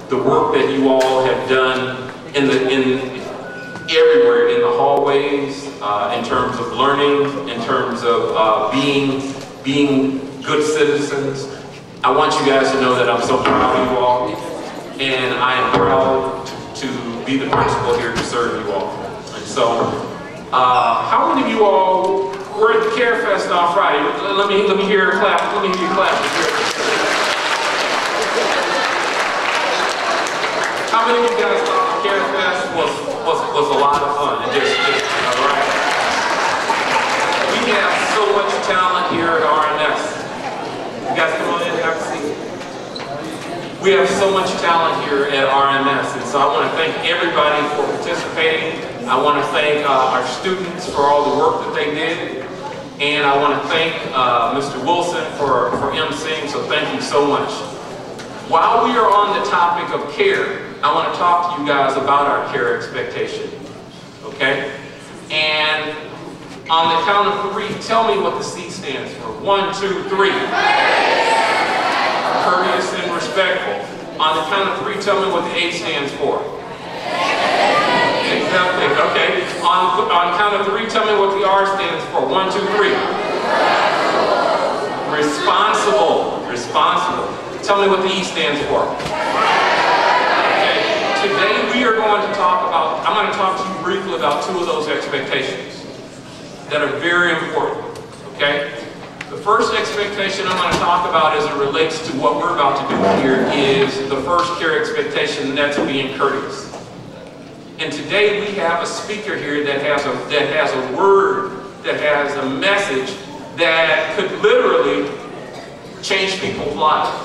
the work that you all have done everywhere, in the hallways, in terms of learning, in terms of being good citizens. I want you guys to know that I'm so proud of you all, and I am proud to be the principal here to serve you all. And so, how many of you all were at the Care Fest on Friday? Let me hear a clap. Let me hear you clap. How many of you guys thought the Care Fest was a lot of fun? And just all right. We have so much talent here at RMS. You guys come on in and have a seat. We have so much talent here at RMS, and so I want to thank everybody for participating. I want to thank our students for all the work that they did, and I want to thank Mr. Wilson for emceeing, so thank you so much. While we are on the topic of care, I want to talk to you guys about our care expectation, okay? And on the count of 3, tell me what the C stands for. 1, 2, 3. Courteous and respectful. On the count of 3, tell me what the A stands for. Exactly, okay. On count of 3, tell me what the R stands for. 1, 2, 3. Responsible. Responsible. Tell me what the E stands for. Okay. Today we are going to talk about, I'm going to talk to you briefly about 2 of those expectations that are very important, okay? The first expectation I'm going to talk about as it relates to what we're about to do here is the first care expectation, and that's being courteous. And today we have a speaker here that has a word, that has a message that could literally change people's lives.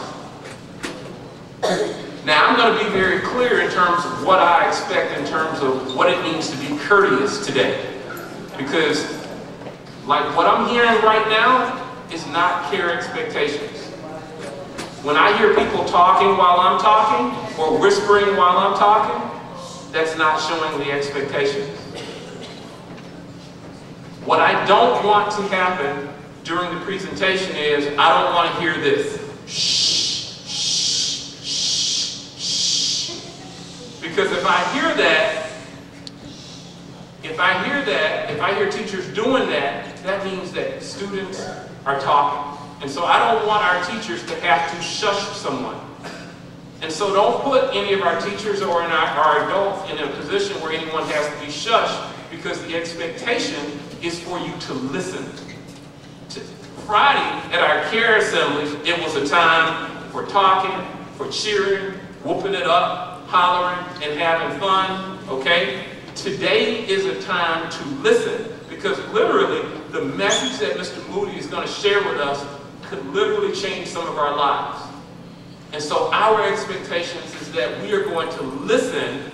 Now I'm going to be very clear in terms of what I expect in terms of what it means to be courteous today. Because like what I'm hearing right now is not care expectations. When I hear people talking while I'm talking, or whispering while I'm talking, that's not showing the expectations. What I don't want to happen during the presentation is, I don't want to hear this. Shh, shh, shh, shh. Because if I hear that, if I hear teachers doing that, that means that students are talking. And so I don't want our teachers to have to shush someone. And so don't put any of our teachers or our adults in a position where anyone has to be shushed, because the expectation is for you to listen. Friday at our care assembly, it was a time for talking, for cheering, whooping it up, hollering, and having fun, okay? Today is a time to listen, because literally the message that Mr. Moody is going to share with us could literally change some of our lives. And so our expectations is that we are going to listen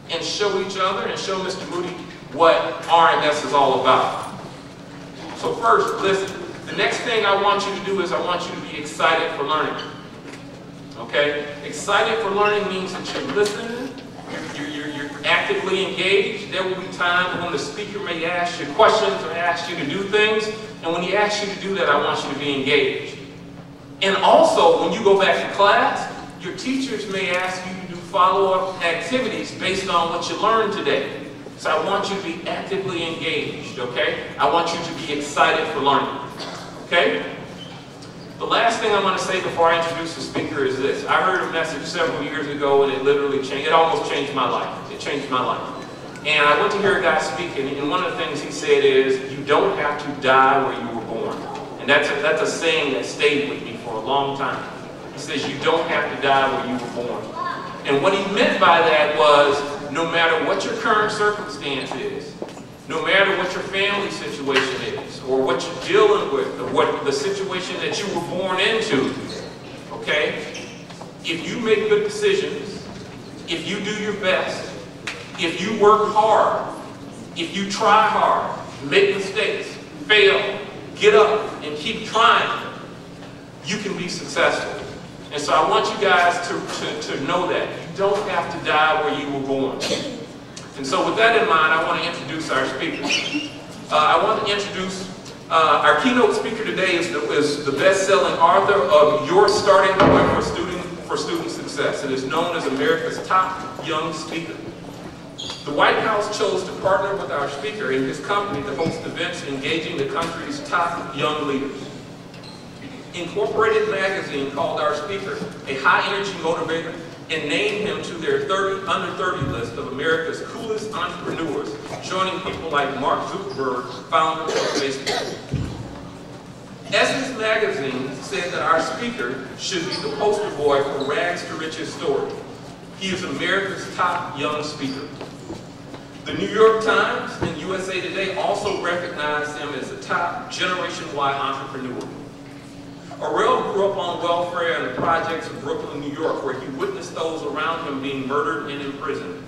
and show each other and show Mr. Moody what RMS is all about. So first, listen. The next thing I want you to do is I want you to be excited for learning. Okay? Excited for learning means that you're listening, you're actively engaged. There will be times when the speaker may ask you questions or ask you to do things, and when he asks you to do that, I want you to be engaged. And also, when you go back to class, your teachers may ask you to do follow-up activities based on what you learned today. So I want you to be actively engaged, okay? I want you to be excited for learning, okay? The last thing I'm going to say before I introduce the speaker is this. I heard a message several years ago, and it literally changed, it almost changed my life. It changed my life. And I went to hear a guy speaking, and one of the things he said is, you don't have to die where you were born. And that's a saying that stayed with me for a long time. He says, you don't have to die where you were born. And what he meant by that was, no matter what your current circumstance is, no matter what your family situation is, or what you're dealing with, or what the situation that you were born into, okay? If you make good decisions, if you do your best, if you work hard, if you try hard, make mistakes, fail, get up, and keep trying, you can be successful. And so I want you guys to know that. You don't have to die where you were born. And so with that in mind, I want to introduce our speaker. I want to introduce our keynote speaker today is the best-selling author of Your Starting Point for student success and is known as America's top young speaker. The White House chose to partner with our speaker and his company to host events engaging the country's top young leaders. Incorporated magazine called our speaker a high-energy motivator and named him to their under 30 list of America's coolest entrepreneurs, joining people like Mark Zuckerberg, founder of Facebook. Essence magazine said that our speaker should be the poster boy for Rags to Riches story. He is America's top young speaker. The New York Times and USA Today also recognized him as a top Generation Y entrepreneur. Arel grew up on welfare in the projects of Brooklyn, New York, where he witnessed those around him being murdered and imprisoned.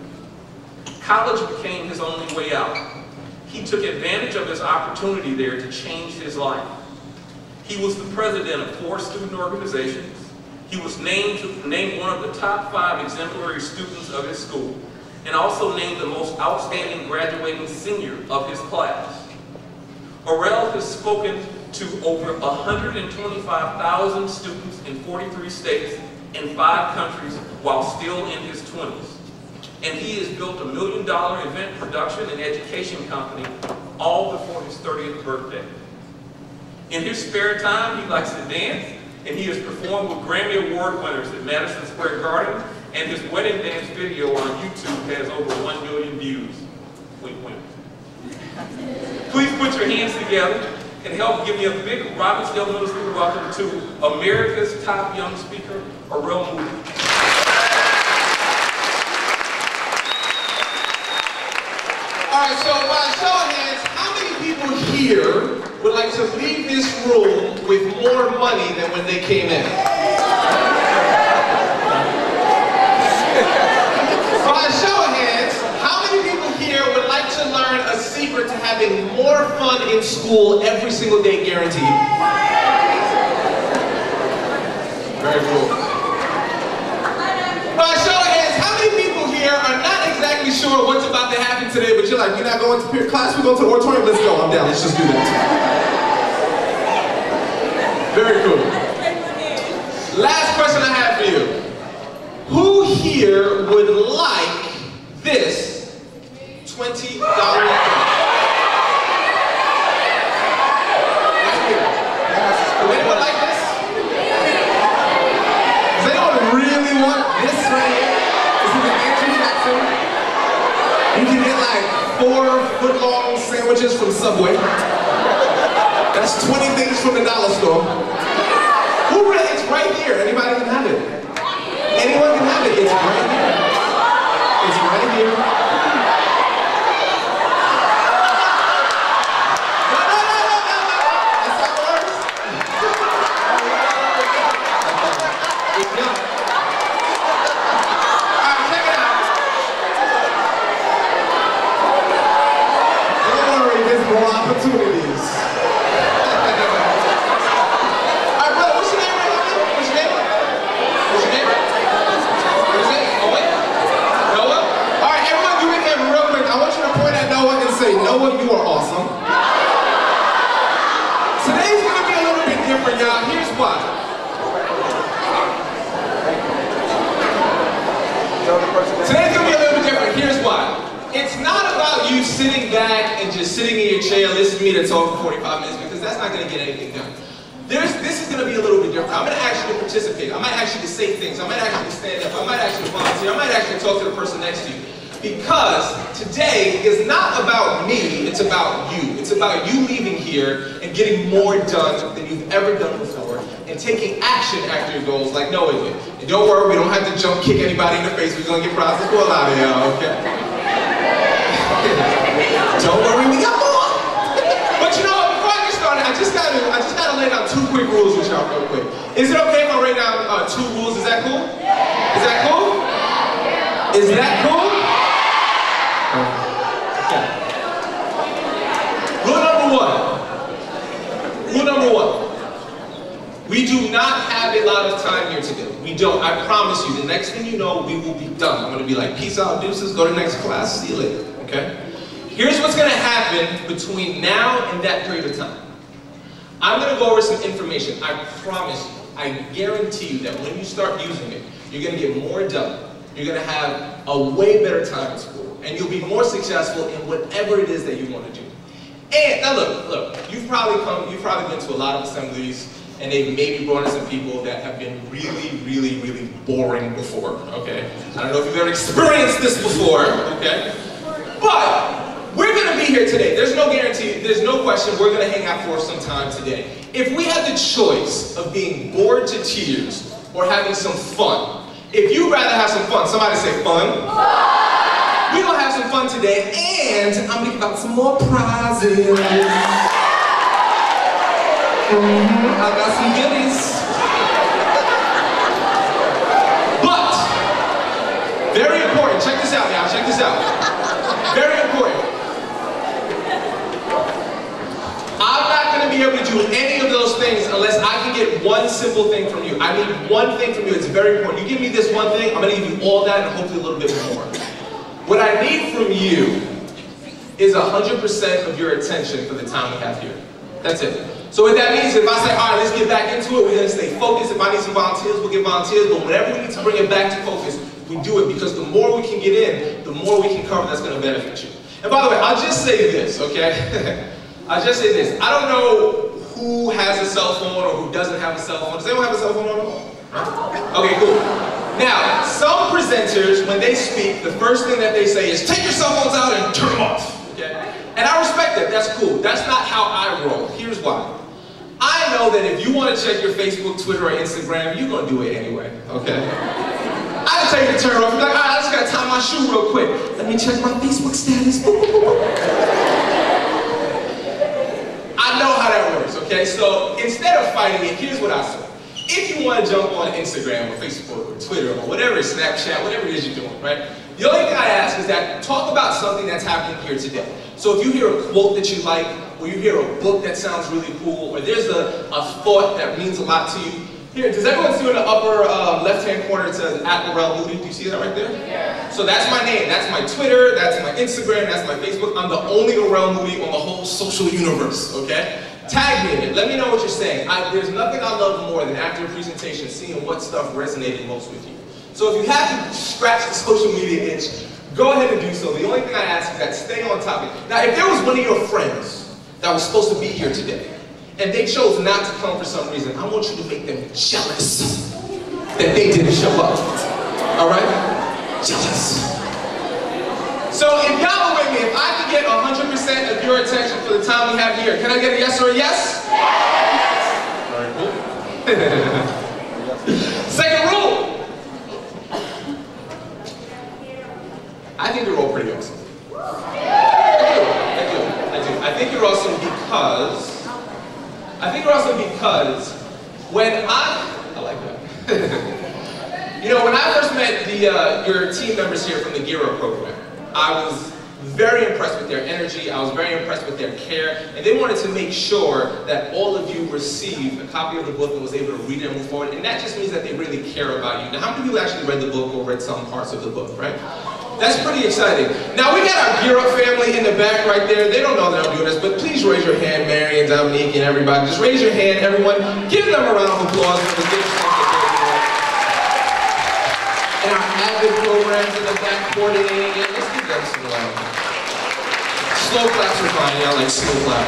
College became his only way out. He took advantage of his opportunity there to change his life. He was the president of 4 student organizations. He was named one of the top 5 exemplary students of his school, and also named the most outstanding graduating senior of his class. Arel has spoken to over 125,000 students in 43 states and 5 countries while still in his 20s. And he has built a $1 million event production and education company all before his 30th birthday. In his spare time, he likes to dance, and he has performed with Grammy Award winners at Madison Square Garden, and his wedding dance video on YouTube has over 1 million views. Wink, wink. Please put your hands together and help give me a big Robbinsdale Middle School welcome to America's top young speaker, Arel Moody. All right, so by show of hands, how many people here would like to leave this room with more money than when they came in? By show of hands, how many people here would like to learn a secret to having more fun in school every single day, guaranteed? Very cool. By show of hands, how many people here are not exactly sure what's about to happen today, but you're like, we're not going to class, we're going to the auditorium, let's go, I'm down, let's just do that. Very cool. Last question I have for you. Who here would like this $20 bill? Right here. Would anyone like this? Does anyone really want this right here? This is an Andrew Jackson. You can get like 4-foot-long sandwiches from Subway. That's 20 things from the dollar store. Who really? It's right here. Anybody can have it. Anyone can have it. It's right here. It's right here. No. That's how it works. It's not. Alright, check it out. Don't worry, there's more opportunities. Alright, brother, what's your name right now? What's your name? What's your name? What is it? Owen? Noah? Alright, everyone do me a favor real quick. I want you to point at Noah and say, Noah, you are awesome. Today's gonna be a little bit different, y'all. Here's why. Today's gonna be a little bit different. Here's why. It's not about you sitting back and just sitting in your chair listening to me to talk for 45 minutes, because that's not gonna get anything done. This is going to be a little bit different. I'm going to ask you to participate. I might ask you to say things. I might ask you to stand up. I might ask you to volunteer. I might actually talk to the person next to you. Because today is not about me, it's about you. It's about you leaving here and getting more done than you've ever done before, and taking action after your goals like Noah did. And don't worry, we don't have to jump kick anybody in the face. We're going to get prizes for a lot of y'all, okay? Don't worry, we got more. But you know what, before I get started, I just gotta lay down 2 quick rules with y'all real quick. Is it okay if I lay down 2 rules? Is that cool? Is that cool? Is that cool? Okay. Rule number one. We do not have a lot of time here today. We don't. I promise you. The next thing you know, we will be done. I'm going to be like, peace out, deuces. Go to the next class. See you later. Okay? Here's what's going to happen between now and that period of time. I'm going to go over some information. I promise you. I guarantee you that when you start using it, you're going to get more done. You're going to have a way better time in school. And you'll be more successful in whatever it is that you want to do. And now look, you've probably been to a lot of assemblies, and they've maybe brought in some people that have been really boring before, okay? I don't know if you've ever experienced this before, okay? But we're gonna be here today. There's no guarantee, there's no question we're gonna hang out for some time today. If we had the choice of being bored to tears or having some fun, if you'd rather have some fun, somebody say fun. We're gonna have some fun today, and I'm gonna give out some more prizes. I got some goodies. But, very important, check this out, y'all, check this out. Very important. I'm not gonna be able to do any of those things unless I can get one simple thing from you. I need one thing from you, it's very important. You give me this one thing, I'm gonna give you all that and hopefully a little bit more. What I need from you is 100% of your attention for the time we have here. That's it. So what that means, if I say, all right, let's get back into it, we're going to stay focused. If I need some volunteers, we'll get volunteers. But whenever we need to bring it back to focus, we do it. Because the more we can get in, the more we can cover that's going to benefit you. And by the way, I'll just say this, okay? I'll just say this. I don't know who has a cell phone or who doesn't have a cell phone. Does anyone have a cell phone on them? Okay, cool. Now, some presenters, when they speak, the first thing that they say is, take your cell phones out and turn them off, okay? And I respect that, that's cool. That's not how I roll. Here's why. I know that if you want to check your Facebook, Twitter, or Instagram, you're going to do it anyway, okay? I can tell you to turn it off. You're like, all right, I just got to tie my shoe real quick. Let me check my Facebook status. I know how that works, okay? So instead of fighting it, here's what I say. If you want to jump on Instagram or Facebook or Twitter or whatever, Snapchat, whatever it is you're doing, right? The only thing I ask is that talk about something that's happening here today. So if you hear a quote that you like, or you hear a book that sounds really cool, or there's a thought that means a lot to you, here, does everyone see in the upper left-hand corner it says @Moody? Do you see that right there? Yeah. So that's my name. That's my Twitter, that's my Instagram, that's my Facebook. I'm the only Orel Moody on the whole social universe, okay? Tag me in it. Let me know what you're saying. There's nothing I love more than after a presentation seeing what stuff resonated most with you. So if you have to scratch the social media itch, go ahead and do so. The only thing I ask is that stay on topic. Now, if there was one of your friends that was supposed to be here today, and they chose not to come for some reason, I want you to make them jealous that they didn't show up. All right? Jealous. So if y'all are with me, if I can get 100% of your attention for the time we have here, can I get a yes or a yes? Yes! Very cool. Second rule. I think you're all pretty awesome. I do. I think you're awesome because when I like that. You know, when I first met your team members here from the GERA program, I was very impressed with their energy, I was very impressed with their care, and they wanted to make sure that all of you received a copy of the book and was able to read it and move forward, and that just means that they really care about you. Now, how many people actually read the book or read some parts of the book, right? That's pretty exciting. Now, we got our Gear Up family in the back right there. They don't know that I'm doing this, but please raise your hand, Marion, Dominique, and everybody. Just raise your hand, everyone. Give them a round of applause for the good stuff that they're doing. And our AVID programs in the back coordinating it. Let's give them some love. Slow claps are fine, y'all like slow clap.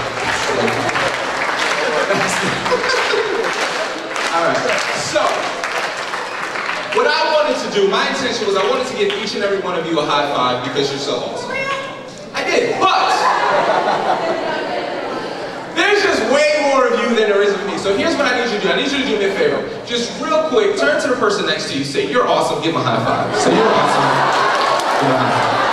All right, so. What I wanted to do, my intention was I wanted to give each and every one of you a high five because you're so awesome. I did, but there's just way more of you than there is of me. So here's what I need you to do. I need you to do me a favor. Just real quick, turn to the person next to you, say, you're awesome, give them a high five. Say, you're awesome, give them a high five.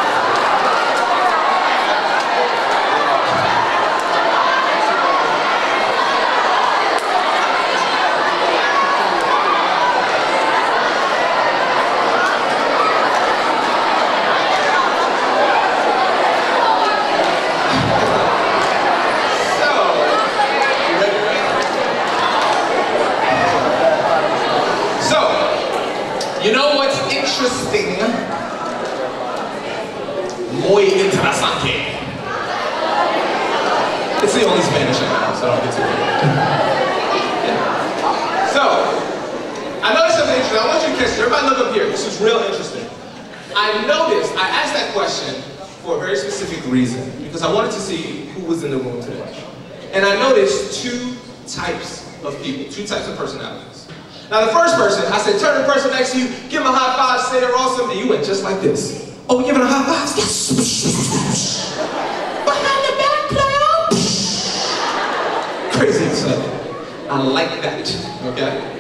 You know what's interesting? Muy interesante. It's the only Spanish I know, so I don't get too worried. Yeah. So, I noticed something interesting. I want you to catch it. Everybody look up here. This is real interesting. I asked that question for a very specific reason, because I wanted to see who was in the room today. And I noticed two types of people, two types of personalities. Now the first person, I said, turn to the person next to you, give them a high five, say they're awesome, and you went just like this. Oh, we giving a high five? Yes. Behind the back, player. Crazy excited. I like that, okay?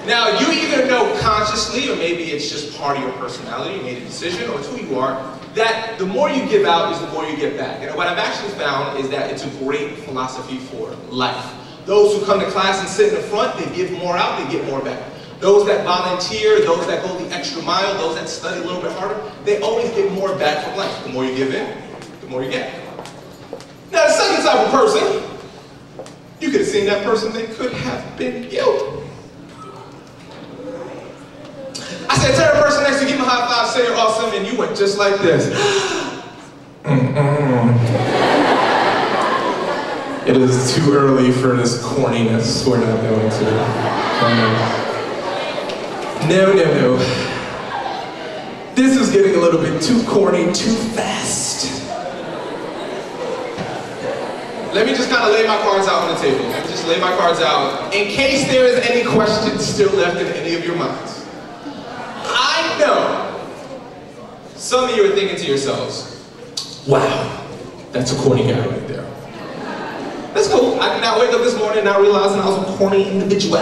Now, you either know consciously, or maybe it's just part of your personality, you made a decision, or it's who you are, that the more you give out is the more you get back. And what I've actually found is that it's a great philosophy for life. Those who come to class and sit in the front, they give more out, they get more back. Those that volunteer, those that go the extra mile, those that study a little bit harder, they always get more back from life. The more you give in, the more you get. Now, the second type of person, you could have seen that person, they could have been you. I said, tell the person next to you, give them a high five, say you're awesome, and you went just like this. It is too early for this corniness. We're not going to. No. This is getting a little bit too corny, too fast. Let me just kind of lay my cards out on the table. Let me just lay my cards out in case there is any questions still left in any of your minds. I know some of you are thinking to yourselves, wow, that's a corny guy right there. That's cool. I did not wake up this morning and not realizing I was a corny individual.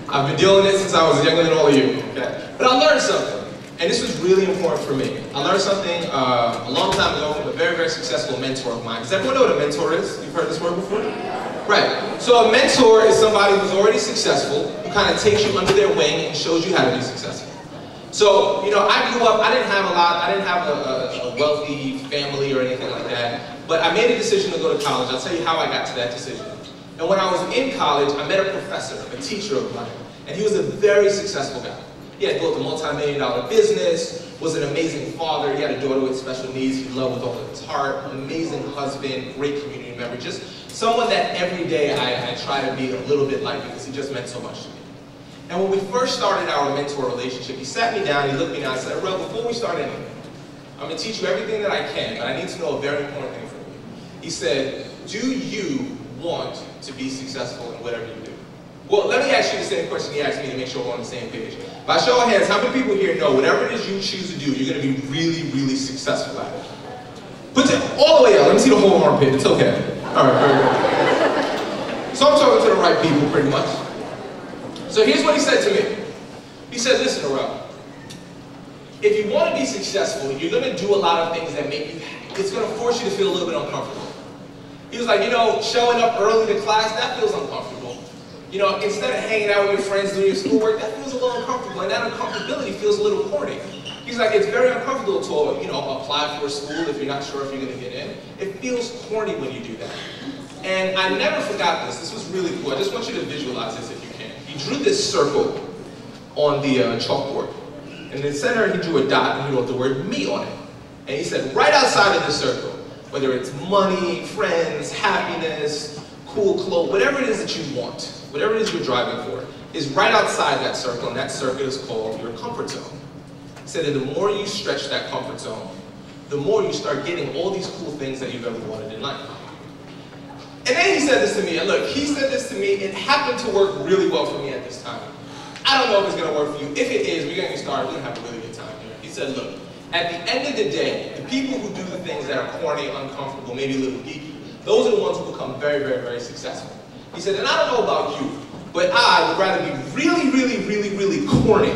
I've been dealing with it since I was younger than all of you. Okay? But I learned something, and this was really important for me. I learned something a long time ago from a very, very successful mentor of mine. Does everyone know what a mentor is? You've heard this word before? Right. So a mentor is somebody who's already successful, who kind of takes you under their wing and shows you how to be successful. So, you know, I grew up, I didn't have a wealthy family or anything like that, but I made a decision to go to college. I'll tell you how I got to that decision. And when I was in college, I met a professor, a teacher of mine, and he was a very successful guy. He had built a multi-million-dollar business, was an amazing father, he had a daughter with special needs he loved with all of his heart, amazing husband, great community member, just someone that every day I try to be a little bit like because he just meant so much to me. And when we first started our mentor relationship, he sat me down, he looked me down and said, Rel, before we start anything, I'm going to teach you everything that I can, but I need to know a very important thing from you. He said, do you want to be successful in whatever you do? Well, let me ask you the same question he asked me to make sure we're on the same page. By show of hands, how many people here know whatever it is you choose to do, you're going to be really, really successful at it? Put it all the way out. Let me see the whole armpit. It's okay. All right, very good. So I'm talking to the right people, pretty much. So here's what he said to me. He said, listen, Rel, if you want to be successful, you're going to do a lot of things that make you, it's going to force you to feel a little bit uncomfortable. He was like, you know, showing up early to class, that feels uncomfortable. You know, instead of hanging out with your friends doing your schoolwork, that feels a little uncomfortable, and that uncomfortability feels a little corny. He's like, it's very uncomfortable to, you know, apply for a school if you're not sure if you're going to get in. It feels corny when you do that. And I never forgot this. This was really cool. I just want you to visualize this if you can. He drew this circle on the chalkboard. And in the center, he drew a dot, and he wrote the word me on it. And he said, right outside of the circle, whether it's money, friends, happiness, cool clothes, whatever it is that you want, whatever it is you're driving for, is right outside that circle, and that circle is called your comfort zone. He said that the more you stretch that comfort zone, the more you start getting all these cool things that you've ever wanted in life. And then he said this to me, and look, he said this to me, it happened to work really well for me at this time. I don't know if it's going to work for you. If it is, we're going to get started. We're going to have a really good time here. He said, look, at the end of the day, the people who do the things that are corny, uncomfortable, maybe a little geeky, those are the ones who become very, very, very successful. He said, and I don't know about you, but I would rather be really, really, really, really corny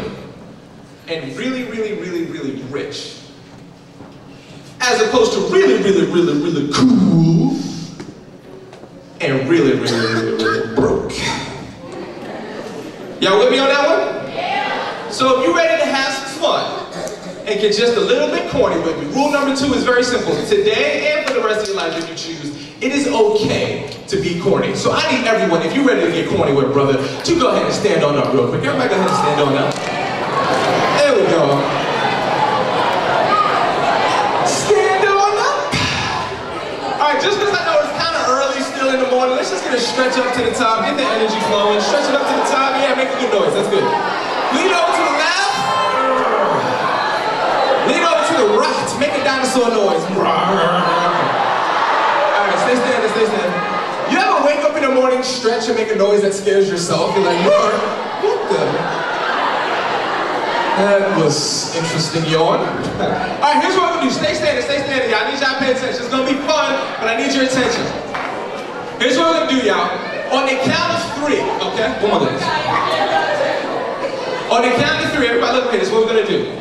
and really, really, really, really rich, as opposed to really, really, really, really cool and really, really, really, really broke. Y'all with me on that one? Yeah. So if you're ready to have some fun and get just a little bit corny with me, rule number 2 is very simple. Today and for the rest of your life, if you choose, it is okay to be corny. So I need everyone, if you're ready to get corny with brother, to go ahead and stand on up real quick. Everybody go ahead and stand on up. There we go. Stand on up. All right, just because I know it's kind of early still in the morning, let's just get a stretch up to the top, get the energy flowing, stretch it up to the top, yeah, make a good noise. That's good. Lean over to the left. Lean over to the right. Make a dinosaur noise. Alright, stay standing, stay standing. You ever wake up in the morning, stretch, and make a noise that scares yourself? You're like, what the? That was interesting, yawn. Alright, here's what we're gonna do. Stay standing, y'all. I need y'all to pay attention. It's gonna be fun, but I need your attention. Here's what we're gonna do, y'all. On the count of 3, okay? One more minute. On the count of 3, everybody look at me. This is what we're gonna do.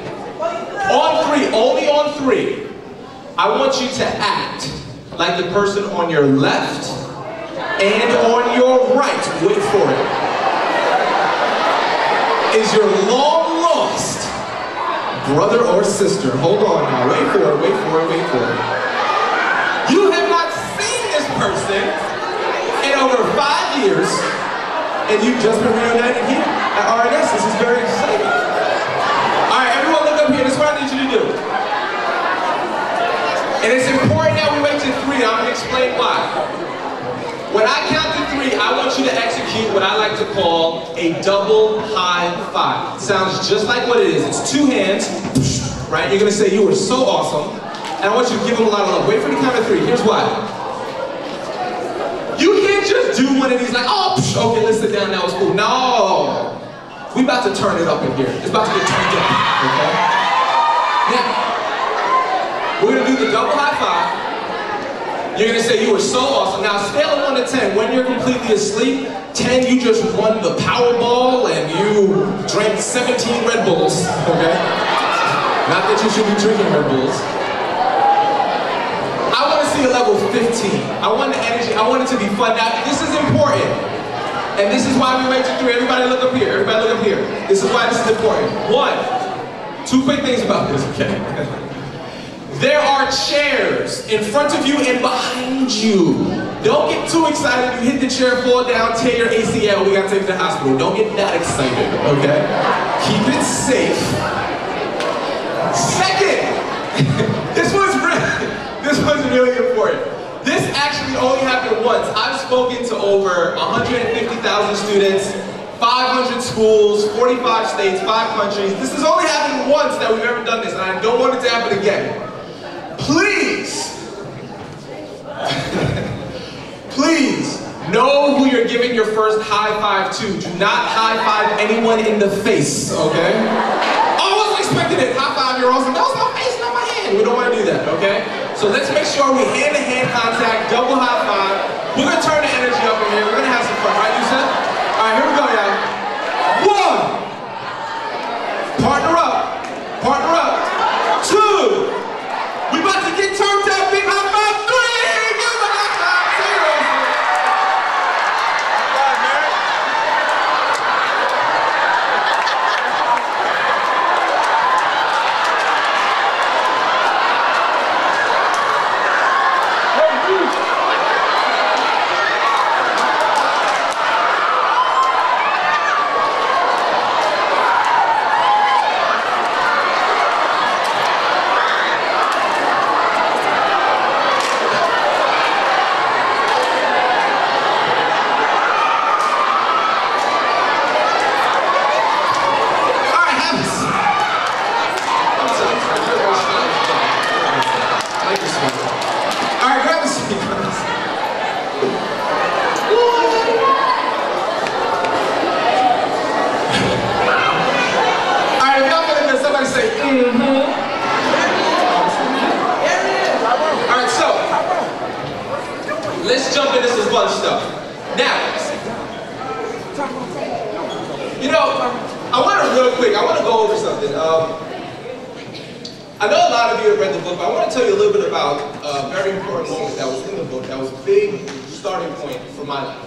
On 3, only on 3, I want you to act like the person on your left and on your right. Wait for it. Is your long lost brother or sister. Hold on now. Wait for it, wait for it, wait for it. You have not seen this person in over 5 years, and you've just been reunited here at RNS. This is very exciting. Alright, everyone look up here. This is what I need you to do. And it's important that we wait till 3. I'm going to explain why. When I count to 3, I want you to execute what I like to call a double high five. It sounds just like what it is. It's 2 hands, right? You're going to say, you were so awesome. And I want you to give them a lot of love. Wait for the count of 3. Here's why. You can't just do one of these like, oh, okay, let's sit down, that was cool. No. We about to turn it up in here. It's about to get turned up, okay? Now, we're going to do the double high five. You're going to say, you were so awesome. Now, scale of 1 to 10, when you're completely asleep, 10, you just won the Powerball and you drank 17 Red Bulls, okay? Not that you should be drinking Red Bulls. I want to see a level 15. I want the energy, I want it to be fun. Now, this is important. And this is why we wait till 3. Everybody look up here. Everybody look up here. This is why this is important. 1, 2 quick things about this, okay? There are chairs in front of you and behind you. Don't get too excited. You hit the chair, fall down, tear your ACL. We gotta take you to the hospital. Don't get that excited, okay? Keep it safe. Second, this one's really important. This actually only happened once. I've spoken to over 150,000 students, 500 schools, 45 states, 5 countries. This has only happened once that we've ever done this, and I don't want it to happen again. Please, please know who you're giving your first high five to. Do not high five anyone in the face, okay? Oh, I wasn't expecting it. High five, you're awesome. That was my face, not my hand. We don't want to do that, okay? So let's make sure we hand-to-hand contact, double high five. We're going to turn the energy up in here. We're going to have some fun, right, Yusuf? All right, here we go, y'all. 1. Partner up. Partner up. 2. We about to get turned up. Big high five. 3. Give us a high five. Seriously. High five, man. Let's jump into some fun stuff. Now, you know, I want to real quick, I want to go over something. I know a lot of you have read the book, but I want to tell you a little bit about a very important moment that was in the book, that was a big starting point for my life.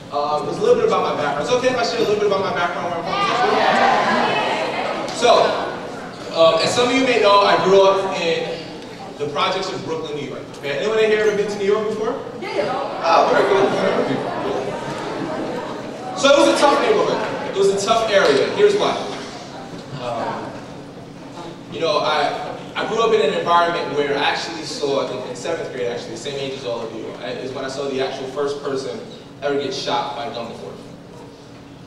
It was a little bit about my background. It's okay if I share a little bit about my background where I'm from? So, as some of you may know, I grew up in the projects of Brooklyn, New York. Okay, anyone in here ever been to New York before? Yeah. Oh, very good. So it was a tough neighborhood. It was a tough area. Here's why. You know, I grew up in an environment where I actually saw, in 7th grade actually, the same age as all of you, is when I saw the actual first person ever get shot by a gun before.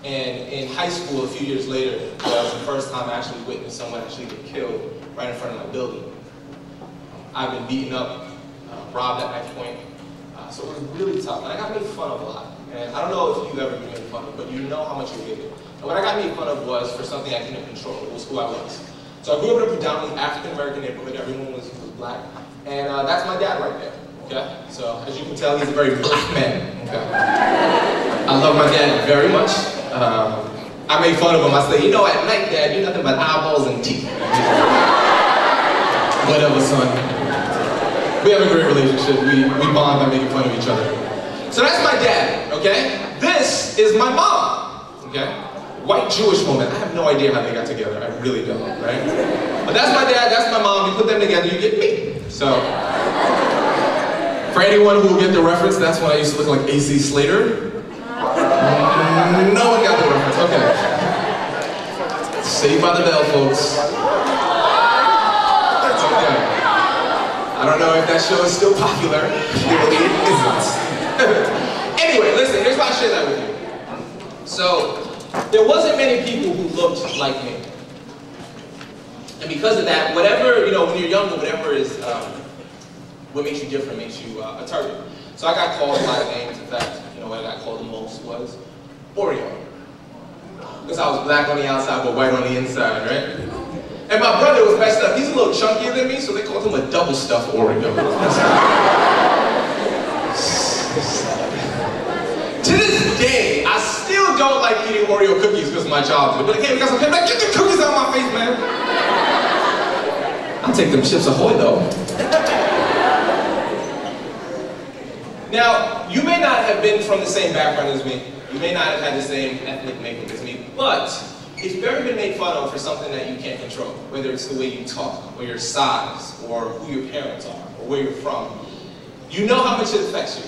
And in high school, a few years later, that was the first time I actually witnessed someone actually get killed right in front of my building. I've been beaten up, robbed at knife point, so it was really tough. And I got made fun of a lot. And I don't know if you've ever been made fun of, but you know how much you get it. And what I got made fun of was for something I couldn't control. It was who I was. So I grew up in a predominantly African-American neighborhood. Everyone was black. And that's my dad right there. Okay? So as you can tell, he's a very black man. Okay? I love my dad very much. I made fun of him. I said, you know, at night, Dad, you're nothing but eyeballs and teeth. Whatever, son. We have a great relationship. We bond by making fun of each other. So that's my dad, okay? This is my mom, okay? White Jewish woman. I have no idea how they got together. I really don't, right? But that's my dad, that's my mom. You put them together, you get me. So, for anyone who will get the reference, that's when I used to look like AC Slater. No one got the reference, okay. Saved by the Bell, folks. That's okay. I don't know if that show is still popular. Clearly it isn't. Anyway, listen, here's why I share that with you. So, there wasn't many people who looked like me. And because of that, whatever, you know, when you're younger, whatever is, what makes you different makes you a target. So I got called a lot of names. In fact, you know, what I got called the most was Oreo. Because I was black on the outside, but white on the inside, right? And my brother was messed up. He's a little chunkier than me, so they called him a double stuffed Oreo. To this day, I still don't like eating Oreo cookies because of my childhood. But hey, we got some like, get the cookies out of my face, man. I'll take them Chips Ahoy, though. Now, you may not have been from the same background as me. You may not have had the same ethnic makeup as me. But if you've ever been made fun of for something that you can't control, whether it's the way you talk, or your size, or who your parents are, or where you're from, you know how much it affects you.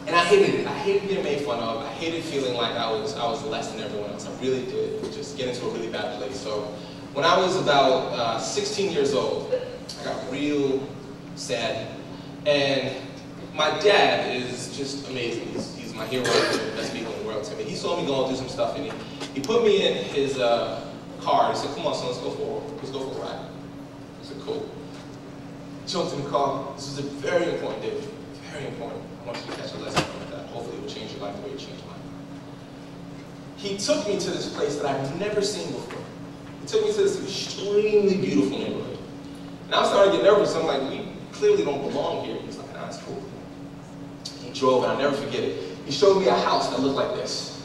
And I hated it. I hated being made fun of. I hated feeling like I was less than everyone else. I really did just get into a really bad place. So when I was about 16 years old, I got real sad. And my dad is just amazing. He's my hero, the best people in the world to me. He saw me going through some stuff, and he put me in his car. He said, come on, son, let's go for a ride. I said, cool. Jumped in the car. This is a very important day. Very important. I want you to catch a lesson from that. Hopefully it will change your life the way it changed mine. He took me to this place that I've never seen before. He took me to this extremely beautiful neighborhood. And I was starting to get nervous. I'm like, we clearly don't belong here. He's like, nah, it's cool. He drove, and I'll never forget it. He showed me a house that looked like this.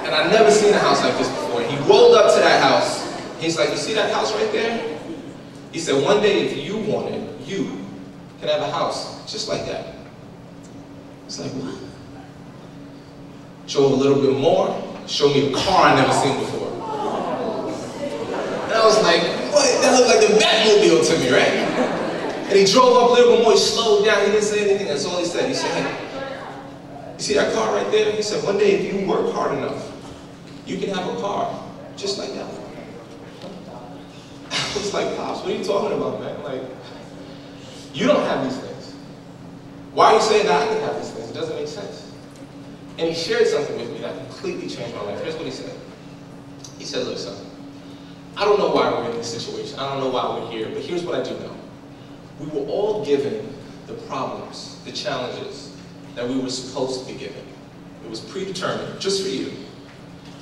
And I'd never seen a house like this before. He rolled up to that house. He's like, you see that house right there? He said, one day if you want it, you can have a house just like that. It's like, what? Drove a little bit more, showed me a car I never seen before. And I was like, what? That looked like the Batmobile to me, right? And he drove up a little bit more, he slowed down, he didn't say anything, that's all he said. He said, hey, you see that car right there? He said, one day if you work hard enough, you can have a car just like that. I was like, Pops, what are you talking about, man? Like, you don't have these things. Why are you saying that I can have these things? It doesn't make sense. And he shared something with me that completely changed my life. Here's what he said. He said, look, son, I don't know why we're in this situation. I don't know why we're here, but here's what I do know. We were all given the problems, the challenges that we were supposed to be given. It was predetermined just for you.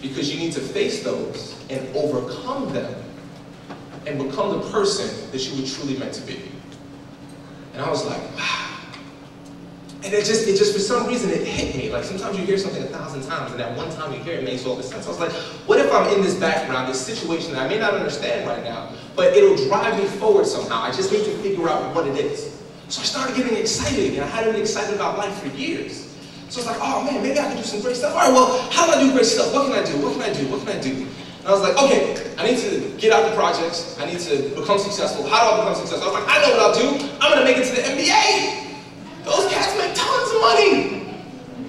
Because you need to face those and overcome them and become the person that you were truly meant to be. And I was like, wow. And it just for some reason, it hit me. Like sometimes you hear something 1,000 times, and that one time you hear it makes all the sense. I was like, what if I'm in this background, this situation that I may not understand right now, but it'll drive me forward somehow. I just need to figure out what it is. So I started getting excited again. I hadn't been excited about life for years. So it's like, oh man, maybe I can do some great stuff. All right, well, how do I do great stuff? What can I do? What can I do? What can I do? And I was like, okay, I need to get out the projects. I need to become successful. How do I become successful? I was like, I know what I'll do. I'm gonna make it to the NBA. Those cats make tons of money.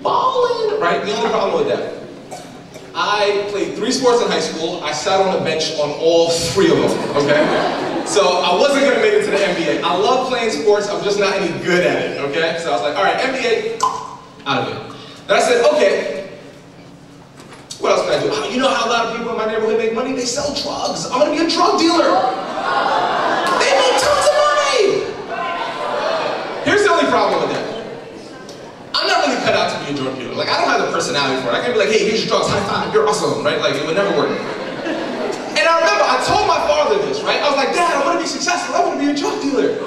Ballin', right? The only problem with that, I played 3 sports in high school. I sat on the bench on all 3 of them, okay? So I wasn't gonna make it to the NBA. I love playing sports, I'm just not any good at it, okay? So I was like, all right, NBA, out of it. Then I said, okay, What else can I do? Oh, you know how a lot of people in my neighborhood make money? They sell drugs. I'm gonna be a drug dealer. They make tons of money. Here's the only problem with that. I'm not really cut out to be a drug dealer. Like, I don't have the personality for it. I can't be like, hey, here's your drugs, high five, you're awesome, right? Like, it would never work. And I remember, I told my father this, right? I was like, Dad, I want to be successful. I want to be a drug dealer.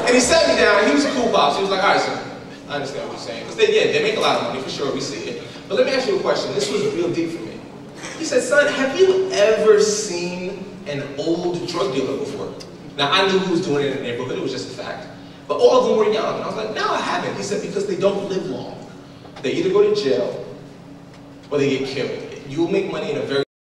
And he sat me down, and he was a cool pops. He was like, all right, son, I understand what you're saying. Because they make a lot of money, for sure, we see it. But let me ask you a question. This was real deep for me. He said, son, have you ever seen an old drug dealer before? Now, I knew who was doing it in the neighborhood. It was just a fact. But all of them were young. And I was like, no, I haven't. He said, because they don't live long. They either go to jail or they get killed. You'll make money in a very